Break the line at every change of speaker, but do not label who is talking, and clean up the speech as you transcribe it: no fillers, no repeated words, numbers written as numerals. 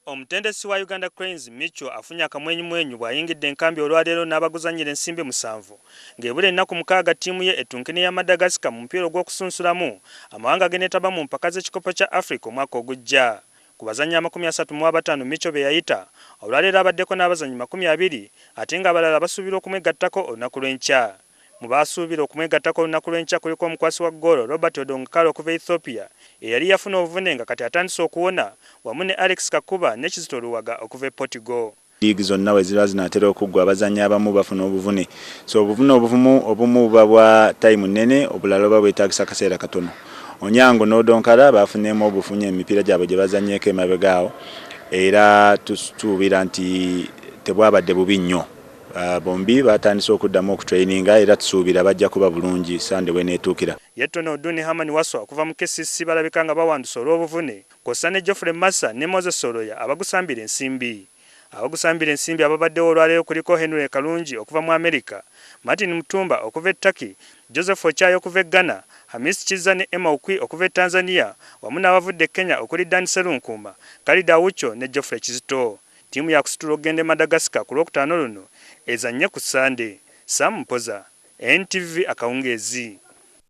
Omutendesi wa Uganda Cranes Micho afunye akamwenyumwenyu bw'ayingidde enkambi olwaleero n'abaguzannyira ensimbi 7 ng'ebula ennaku 6 ttiimu ye etunkine ya Madagascar mu mupiira ogw'okusunsulamu amawanga ageneetaba mu mpaka z'ekikopo kya Africa omwaka ogujja. Ku bazannyi 35 Micho be yayita olwaleero abaddeko n'abazannyi 20 ate ng'abalala basuubirwa okumwegattako olunaku lw'enkya. Mu baasuubira okumwegattako olunaku lw'enkya kuliko omukwasi wa ggoolo Robert Odongkalo okuva Ethiopia eyali yafuna obuvune nga kati atandise okuwona wamu ne Alex Kakuba ne Kizito Luwaga okuva Portugal.
Liigi zonna we ziba zinaatera okuggwa abazannyi abamu bafuna obuvune. So obuvune obumu buba bwa time nnene, obulala buba bwetaagisa akaseera katono. Onyango n'Odonkala bafunyeemu obufunye emipiira gyabwe gye bazannyeeko emabega awo era tusuubira nti tebwabadde bubi nnyo. Bombi batandise okuddamu okutraininga era tusuubira bajja kuba bulungi Sande bweneetuukira.
Yettono Oduni Hamani Waswa okuva mu KCC balabika nga bawandusa olw'obuvune kw'ossa ne Geoffrey Massa ne Moses Soloya abagusambira ensimbi. Abagusambira ensimbi ababaddewo olwaleero kuliko Henry Kalungi okuva mu Amerika, Martin Mutumba okuva e Turkey, Joseph Ochayo okuva e Ghana, Hamis Chiza ne Emma Ukwi okuva e Tanzania wamu n'abavudde Kenya okuli Dan Serunkuma, Khalid Awucho ne Geoffrey Kizito. Tiimu ya kusitula okugenda Madagascar ku Lwokutaano luno ezannye ku Sande. Sam Mpoza, NTV Akawungeezi.